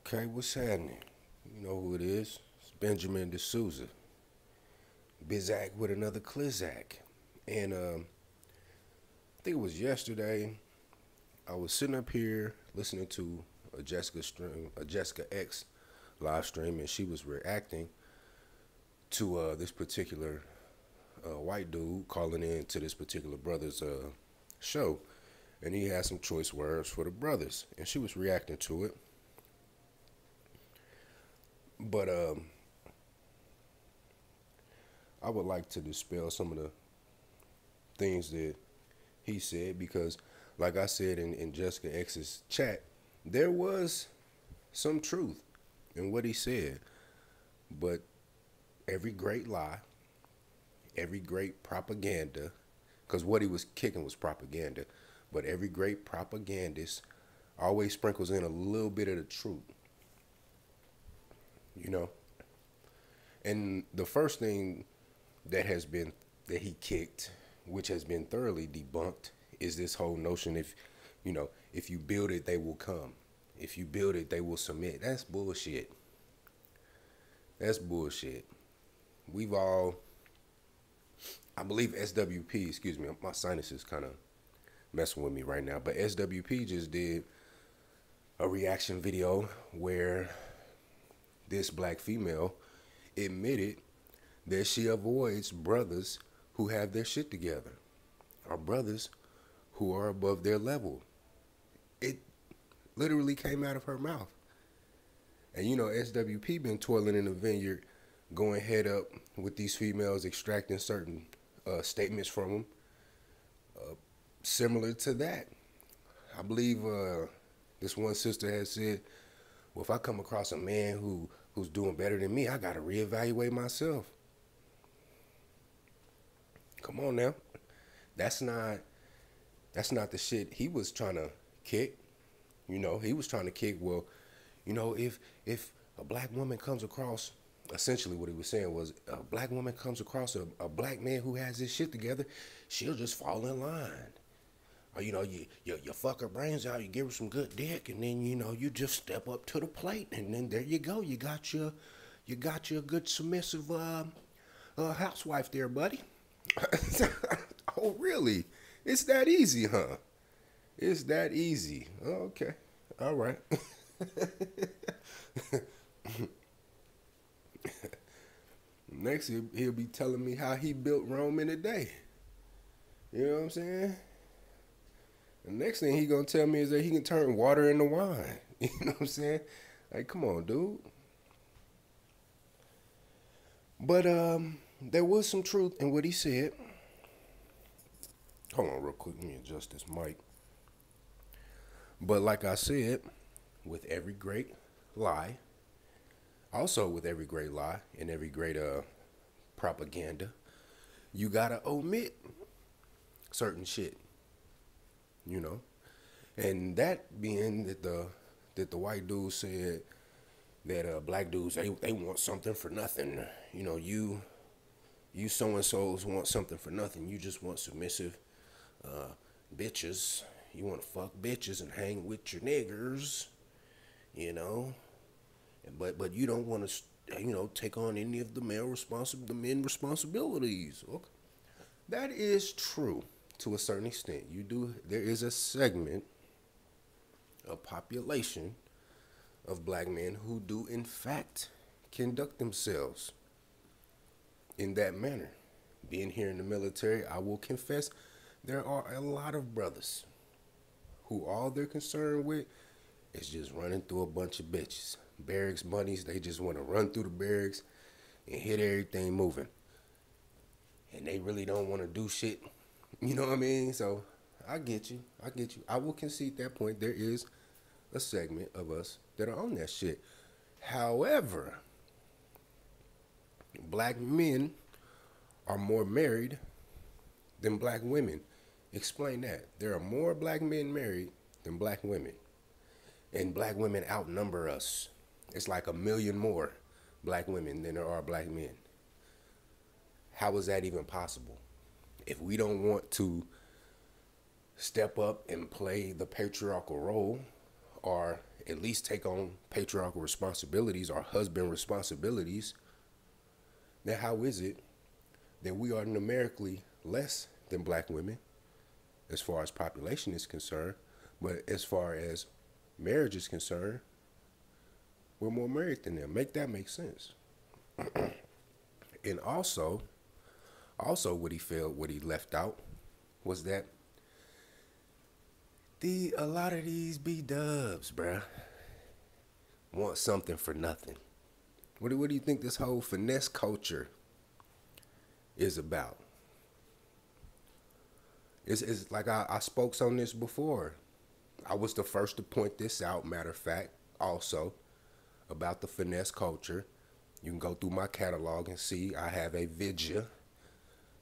Okay, what's happening? You know who it is? It's Benjamin D'Souza. Bizak with another Clizak. And I think it was yesterday, I was sitting up here listening to a Jessica X live stream, and she was reacting to this particular white dude calling in to this particular brother's show. And he had some choice words for the brothers, and she was reacting to it. But I would like to dispel some of the things that he said because, like I said in Jessica X's chat, there was some truth in what he said. But every great lie, every great propaganda, because what he was kicking was propaganda, but every great propagandist always sprinkles in a little bit of the truth, you know? And the first thing that he kicked, which has been thoroughly debunked, is this whole notion if you build it, they will come. If you build it, they will submit. That's bullshit. That's bullshit. We've all, I believe SWP, excuse me, my sinus is kind of messing with me right now, but SWP just did a reaction video where this black female admitted that she avoids brothers who have their shit together, or brothers who are above their level. It literally came out of her mouth. And you know, SWP been toiling in the vineyard, going head up with these females, extracting certain statements from them, similar to that. I believe this one sister has said, "Well, if I come across a man who's doing better than me, I gotta reevaluate myself." Come on now, that's not the shit he was trying to kick. You know, he was trying to kick. Well, you know, if a black woman comes across, essentially what he was saying was, a black woman comes across a black man who has his shit together, she'll just fall in line. Or, you know, you fuck her brains out, you give her some good dick, and then, you know, you just step up to the plate, and then there you go. You got your good submissive housewife there, buddy. Oh, really? It's that easy, huh? It's that easy. Oh, okay. All right. Next, he'll be telling me how he built Rome in a day. You know what I'm saying? The next thing he gonna tell me is that he can turn water into wine. You know what I'm saying? Like, come on, dude. But there was some truth in what he said. Hold on, real quick. Let me adjust this mic. But like I said, with every great lie, also with every great lie and every great propaganda, you gotta omit certain shit. You know, and that being that the white dude said that black dudes they want something for nothing. You know, you so and so's want something for nothing. You just want submissive bitches. You want to fuck bitches and hang with your niggers. You know, but you don't want to take on any of the men responsibilities. Okay. That is true to a certain extent. There is a segment, a population of black men who do in fact conduct themselves in that manner. Being here in the military, I will confess there are a lot of brothers who all they're concerned with is just running through a bunch of bitches. Barracks bunnies, they just want to run through the barracks and hit everything moving. And they really don't want to do shit. You know what I mean? So I get you. I will concede that point. There is a segment of us that are on that shit. However, black men are more married than black women. Explain that. There are more black men married than black women. And black women outnumber us. It's like 1 million more black women than there are black men. How is that even possible? If we don't want to step up and play the patriarchal role, or at least take on patriarchal responsibilities or husband responsibilities, then how is it that we are numerically less than black women as far as population is concerned, but as far as marriage is concerned, we're more married than them? Make that make sense. And also what he left out was that a lot of these B-dubs, bruh, want something for nothing. What do you think this whole finesse culture is about? It's like I spoke on this before. I was the first to point this out, matter of fact, also, about the finesse culture. You can go through my catalog and see I have a video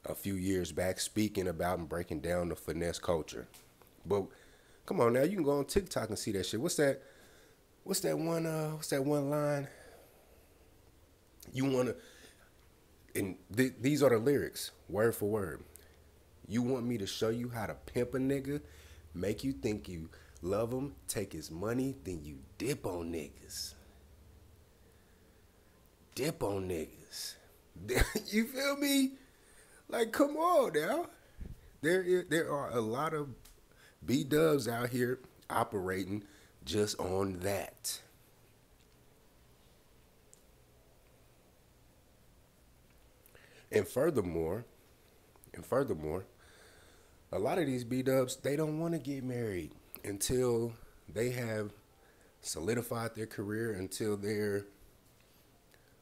a few years back speaking about and breaking down the finesse culture. But come on now, you can go on TikTok and see that shit. What's that one line? You wanna, and these are the lyrics, word for word. You want me to show you how to pimp a nigga, make you think you love him, take his money, then you dip on niggas. Dip on niggas. You feel me? Like, come on now. There are a lot of B-dubs out here operating just on that. And furthermore, a lot of these B-dubs, they don't want to get married until they have solidified their career, until they're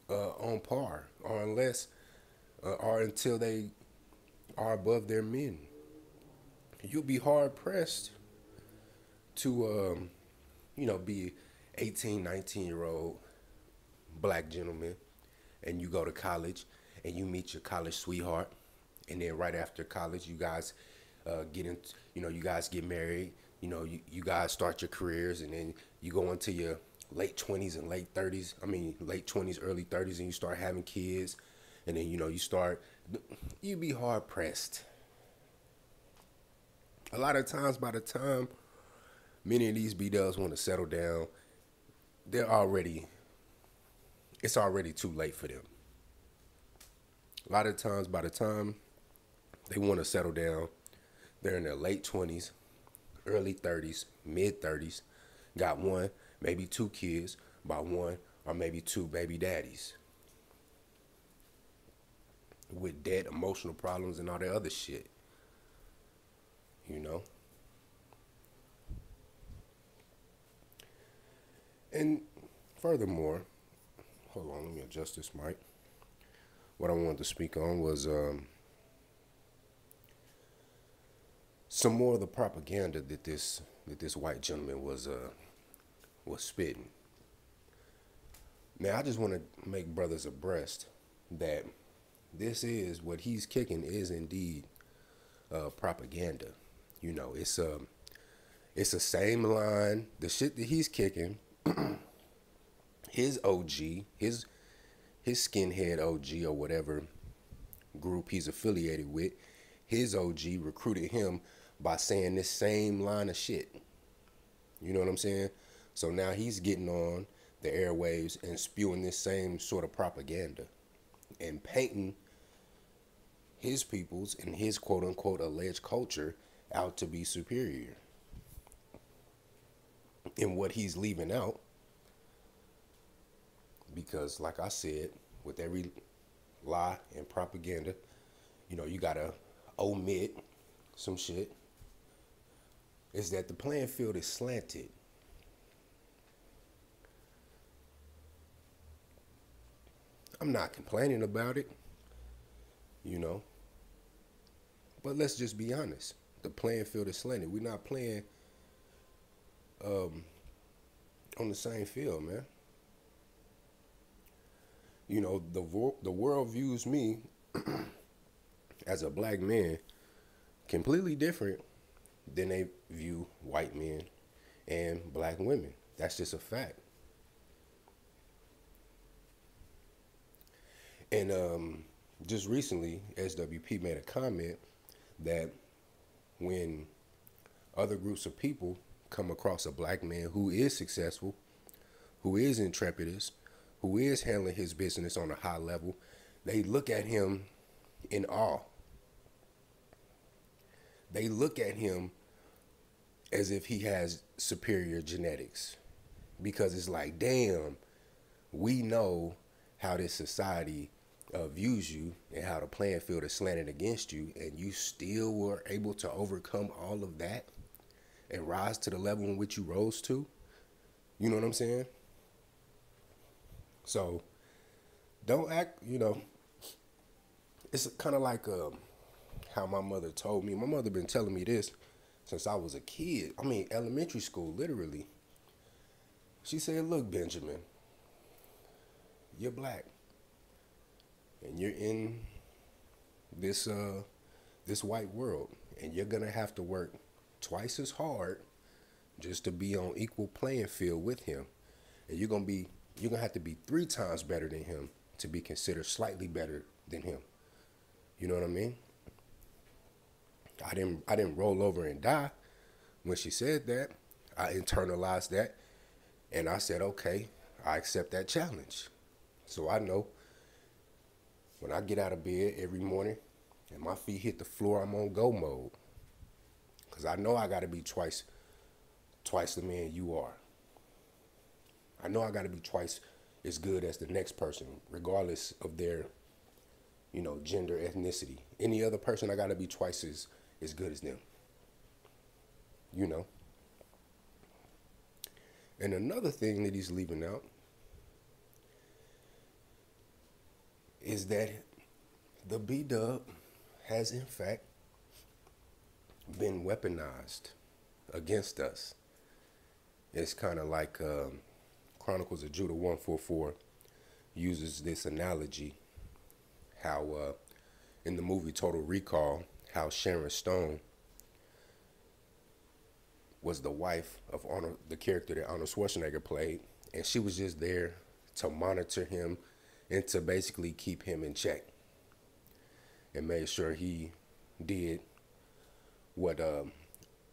on par, or until they are above their men. You'll be hard pressed to, be 18, 19-year-old black gentleman, and you go to college and you meet your college sweetheart, and then right after college, you guys you guys get married. You guys start your careers, and then you go into your late 20s and late 30s. Late 20s, early 30s, and you start having kids, and then you be hard pressed. A lot of times, by the time many of these B-dubs want to settle down, it's already too late for them. A lot of times, by the time they want to settle down, they're in their late 20s, early 30s, mid 30s, got one, maybe two kids by one or maybe two baby daddies with debt, emotional problems, and all that other shit. And furthermore, hold on, let me adjust this mic. What I wanted to speak on was some more of the propaganda that this white gentleman was spitting. Now, I just want to make brothers abreast that this is what he's kicking is indeed propaganda. It's the same line. The shit that he's kicking, his OG, his skinhead OG or whatever group he's affiliated with, his OG recruited him by saying this same line of shit. You know what I'm saying? So now he's getting on the airwaves and spewing this same sort of propaganda and painting his peoples and his quote unquote alleged culture out to be superior. And what he's leaving out, because like I said, with every lie and propaganda, you gotta omit some shit, is that the playing field is slanted. I'm not complaining about it, but let's just be honest. The playing field is slanted. We're not playing on the same field, man. The world views me as a black man completely different than they view white men and black women. That's just a fact. And just recently, SWP made a comment that when other groups of people come across a black man who is successful, who is intrepidous, who is handling his business on a high level, they look at him in awe. They look at him as if he has superior genetics, because it's like, damn, we know how this society views you and how the playing field is slanted against you, and you still were able to overcome all of that and rise to the level in which you rose to. You know what I'm saying? So don't act, it's kind of like how my mother told me. My mother been telling me this since I was a kid. I mean, elementary school, literally. She said, look, Benjamin, you're black. And you're in this white world. And you're going to have to work twice as hard just to be on equal playing field with him. And you're going to have to be 3 times better than him to be considered slightly better than him. You know what I mean? I didn't roll over and die when she said that. I internalized that, and I said, okay, I accept that challenge. So I know when I get out of bed every morning and my feet hit the floor, I'm on go mode. Because I know I got to be twice the man you are. I know I got to be twice as good as the next person, regardless of their, gender, ethnicity. Any other person, I got to be twice as good as them. And another thing that he's leaving out is that the B-Dub has in fact been weaponized against us. It's kind of like Chronicles of Judah 144 uses this analogy, how in the movie Total Recall, how Sharon Stone was the wife of the character that Arnold Schwarzenegger played, and she was just there to monitor him and to basically keep him in check and made sure he did what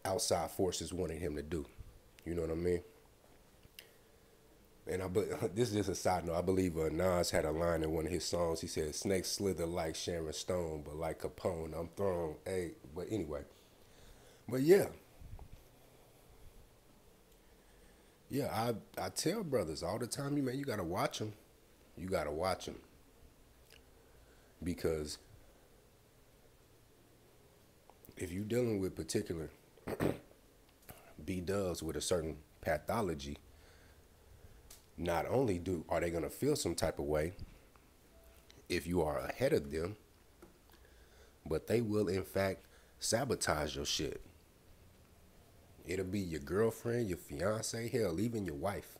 outside forces wanted him to do. You know what I mean? And this is just a side note. I believe Nas had a line in one of his songs. He said, "Snakes slither like Sharon Stone, but like Capone, I'm thrown." Hey, but anyway. But yeah. Yeah, I tell brothers all the time, you got to watch them. You got to watch them. Because if you're dealing with particular B-dubs with a certain pathology, not only are they going to feel some type of way if you are ahead of them, but they will in fact sabotage your shit. It'll be your girlfriend, your fiance, hell, even your wife.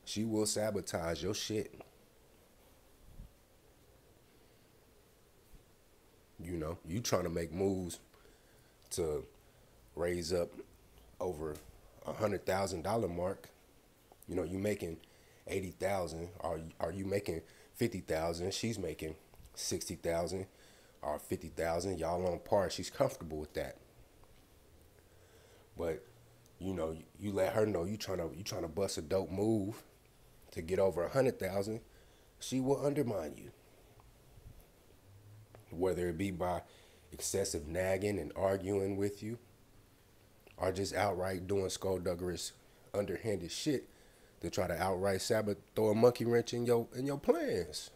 She will sabotage your shit. You trying to make moves to raise up over $100,000 mark. You making 80,000, are you making 50,000? She's making 60,000 or 50,000. Y'all on par. She's comfortable with that. But you let her know you trying to bust a dope move to get over 100,000. She will undermine you, whether it be by excessive nagging and arguing with you, or just outright doing skullduggerous, underhanded shit to try to outright throw a monkey wrench in your plans.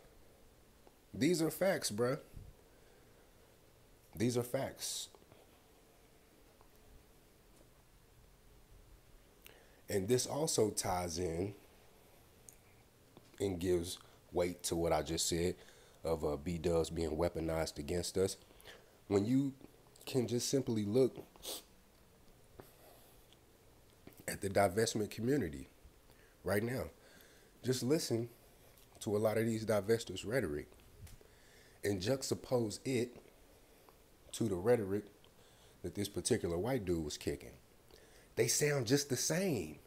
These are facts, bruh. These are facts. And this also ties in and gives weight to what I just said of B-dubs being weaponized against us. When you can just simply look at the divestment community right now. Just listen to a lot of these divestors' rhetoric and juxtapose it to the rhetoric that this particular white dude was kicking. They sound just the same.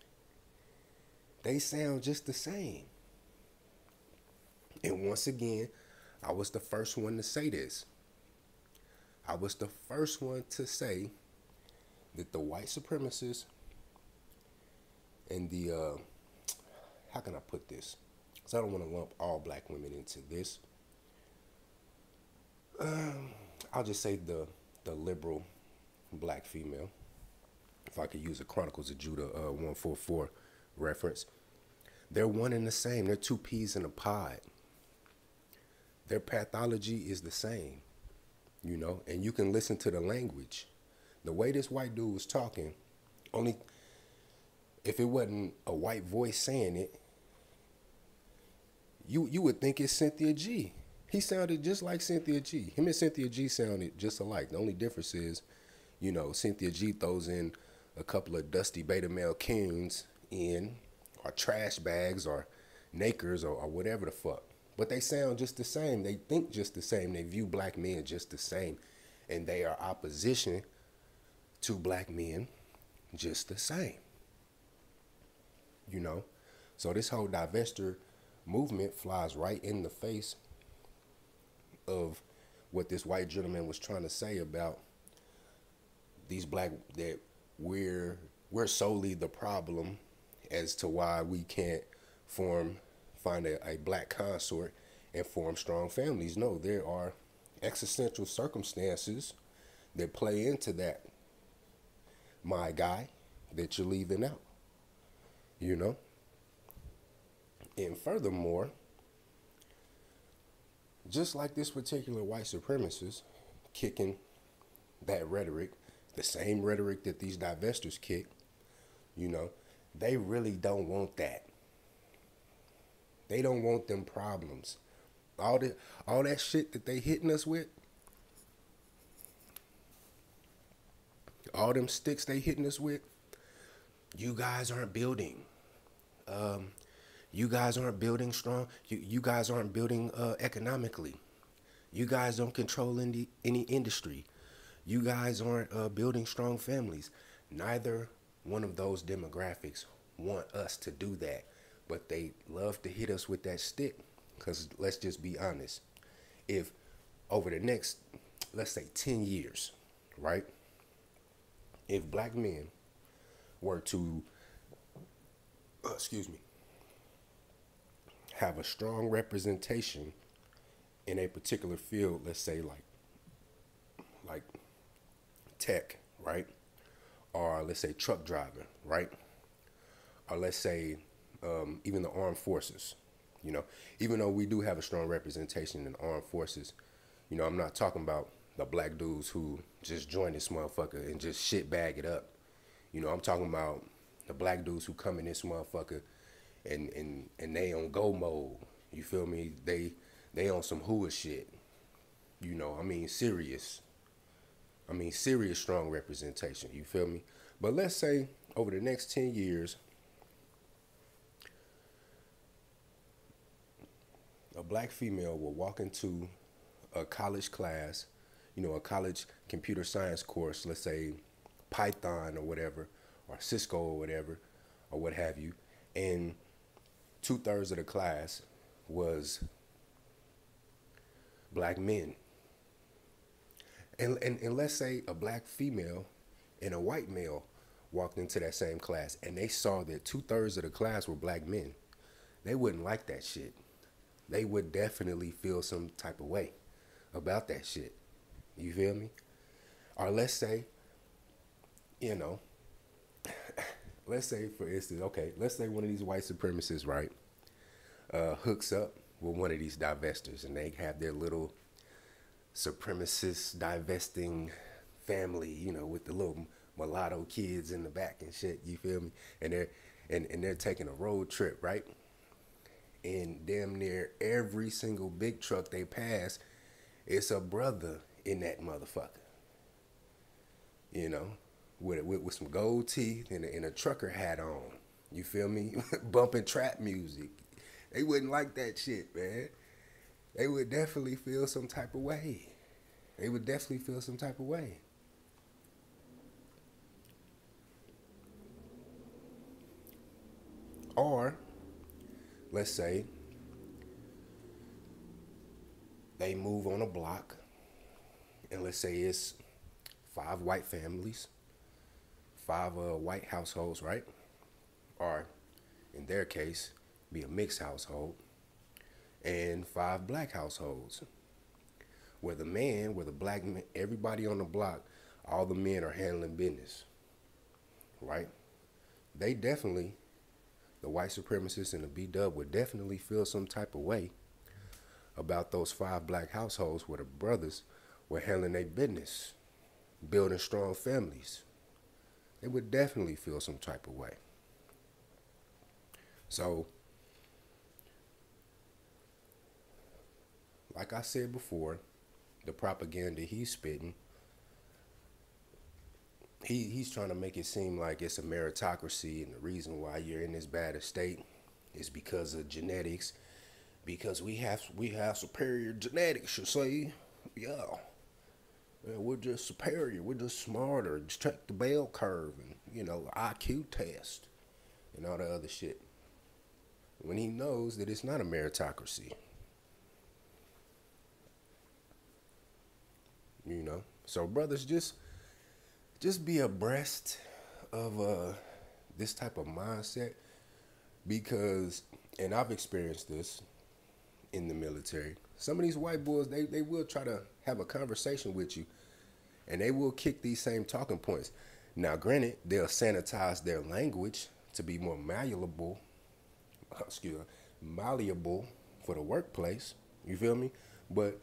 And once again, I was the first one to say this. I was the first one to say that the white supremacists and the how can I put this? Because I don't want to lump all black women into this. I'll just say the liberal black female, if I could use a Chronicles of Judah 144 reference. They're one and the same. They're two peas in a pod. Their pathology is the same, you know, and you can listen to the language. The way this white dude was talking, only if it wasn't a white voice saying it, you would think it's Cynthia G. He sounded just like Cynthia G. Him and Cynthia G sounded just alike. The only difference is, you know, Cynthia G throws in a couple of dusty beta male coons in, or trash bags, or nakers, or whatever the fuck. But they sound just the same. They think just the same. They view black men just the same. And they are opposition to black men just the same. You know? So this whole divestiture movement flies right in the face of what this white gentleman was trying to say about these black, that we're solely the problem as to why we can't find a black consort and form strong families. No, there are existential circumstances that play into that, my guy, that you're leaving out, you know? And furthermore, just like this particular white supremacist kicking that rhetoric, the same rhetoric that these divestors kick, you know, they really don't want that. They don't want them problems. All that shit that they hitting us with, all them sticks they hitting us with, you guys aren't building. You guys aren't building strong. You guys aren't building economically. You guys don't control any industry. You guys aren't building strong families. Neither one of those demographics want us to do that. But they love to hit us with that stick. Because let's just be honest. If over the next, let's say 10 years, right? If black men were to, have a strong representation in a particular field, let's say like tech, right? Or let's say truck driver, right? Or let's say even the armed forces, you know, even though we do have a strong representation in the armed forces, you know, I'm not talking about the black dudes who just join this motherfucker and just shit bag it up. You know, I'm talking about the black dudes who come in this motherfucker and they on go mode. You feel me? They on some hooah shit. You know, I mean serious strong representation. You feel me? But let's say over the next 10 years, a black female will walk into a college class, you know, a college computer science course, let's say Python or whatever, or Cisco or whatever, or what have you, and 2/3 of the class was black men. And let's say a black female and a white male walked into that same class and they saw that 2/3 of the class were black men. They wouldn't like that shit. They would definitely feel some type of way about that shit. You feel me? Or let's say, you know, let's say, for instance, okay, let's say one of these white supremacists, right, hooks up with one of these divestors and they have their little supremacist divesting family, you know, with the little mulatto kids in the back and shit, you feel me? And they're taking a road trip, right? And damn near every single big truck they pass, it's a brother in that motherfucker. You know, with some gold teeth and a trucker hat on. You feel me? Bumping trap music. They wouldn't like that shit, man. They would definitely feel some type of way. Or, let's say, they move on a block, and let's say it's 5 white families, 5 white households, right? Or in their case, be a mixed household, and 5 black households, where the black man, everybody on the block, all the men are handling business, right? They definitely, the white supremacists and the B-Dub would definitely feel some type of way about those 5 black households where the brothers were handling their business, building strong families. They would definitely feel some type of way. So, like I said before, the propaganda he's spitting, he's trying to make it seem like it's a meritocracy, and the reason why you're in this bad a state is because of genetics, because we have superior genetics, you see. Yeah. Yeah, we're just superior, we're just smarter. Just check the bell curve and, IQ test and all the other shit. When he knows that it's not a meritocracy. So brothers, just be abreast of this type of mindset, because, and I've experienced this in the military, some of these white boys, they will try to have a conversation with you, and they will kick these same talking points. Now granted, they'll sanitize their language to be more malleable for the workplace, you feel me? But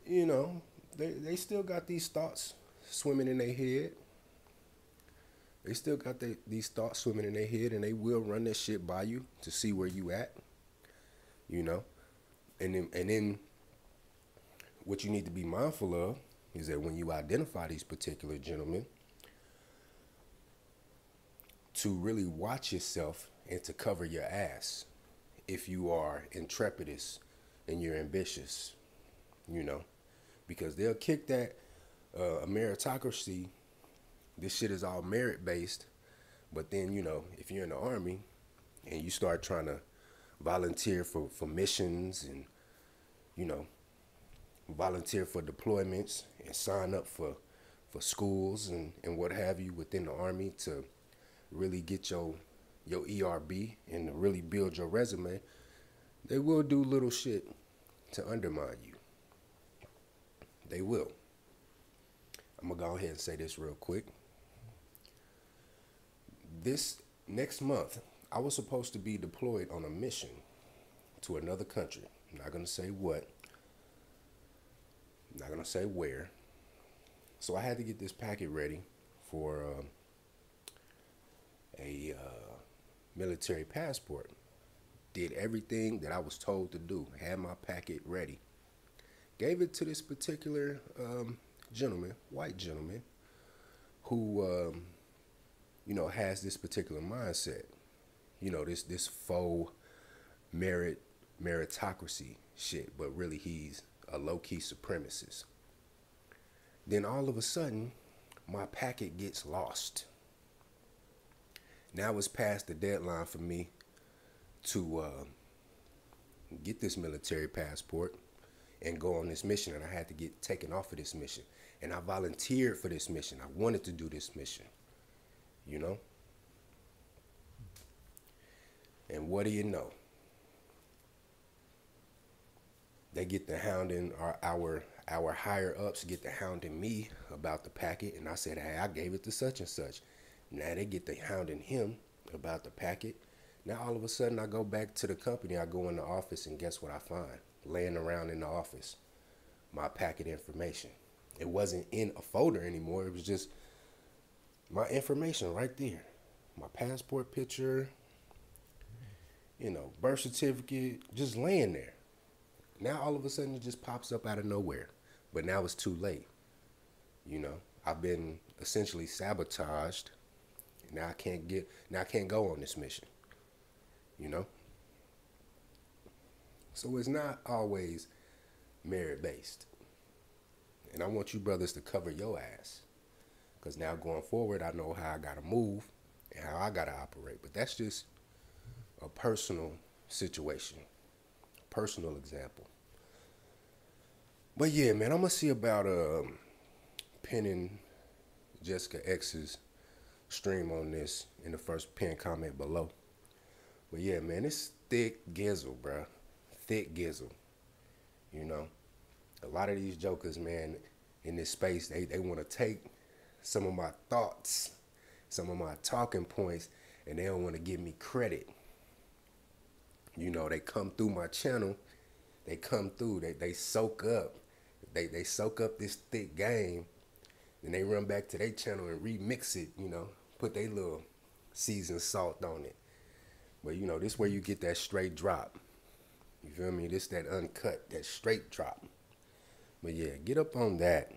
they still got these thoughts swimming in their head. They still got these thoughts swimming in their head, and they will run that shit by you to see where you at, And then what you need to be mindful of is that when you identify these particular gentlemen, to really watch yourself and to cover your ass if you are intrepidous and you're ambitious, because they'll kick that a meritocracy. This shit is all merit based, but then if you're in the Army and you start trying to volunteer for missions and volunteer for deployments and sign up for schools and what have you within the Army to really get your ERB and to really build your resume, they will do little shit to undermine you. They will. I'm gonna go ahead and say this real quick. This next month, I was supposed to be deployed on a mission to another country. I'm not gonna say what. I'm not gonna say where. So I had to get this packet ready for a military passport. Did everything that I was told to do. Had my packet ready. Gave it to this particular gentleman, white gentleman, who has this particular mindset. This faux meritocracy shit, but really he's a low-key supremacist. Then all of a sudden, my packet gets lost. Now it's past the deadline for me to get this military passport and go on this mission, and I had to get taken off of this mission. And I volunteered for this mission. I wanted to do this mission, And what do you know? They get the hounding, our higher ups get the hounding me about the packet, and I said, hey, I gave it to such and such. Now they get the hounding him about the packet. Now all of a sudden I go back to the company, I go in the office, and guess what I find? Laying around in the office, my packet information. It wasn't in a folder anymore, it was just my information right there. My passport picture, birth certificate, just laying there. Now all of a sudden it just pops up out of nowhere. But now it's too late. I've been essentially sabotaged. Now I can't go on this mission. So it's not always merit based. And I want you brothers to cover your ass. Because now going forward, I know how I gotta move and how I gotta operate. But that's just a personal situation, personal example. But yeah, man, I'm gonna see about pinning Jessica X's stream on this in the first pinned comment below. But yeah, man, it's thick gizzle, bruh. Thick gizzle. You know, a lot of these jokers, man, in this space, they want to take some of my thoughts, some of my talking points, and they don't want to give me credit. You know, they come through my channel, they come through, they soak up, they soak up this thick game, and they run back to their channel and remix it, you know, put their little seasoned salt on it. But you know, this where you get that straight drop. You feel me? This that uncut, that straight drop. But yeah, get up on that.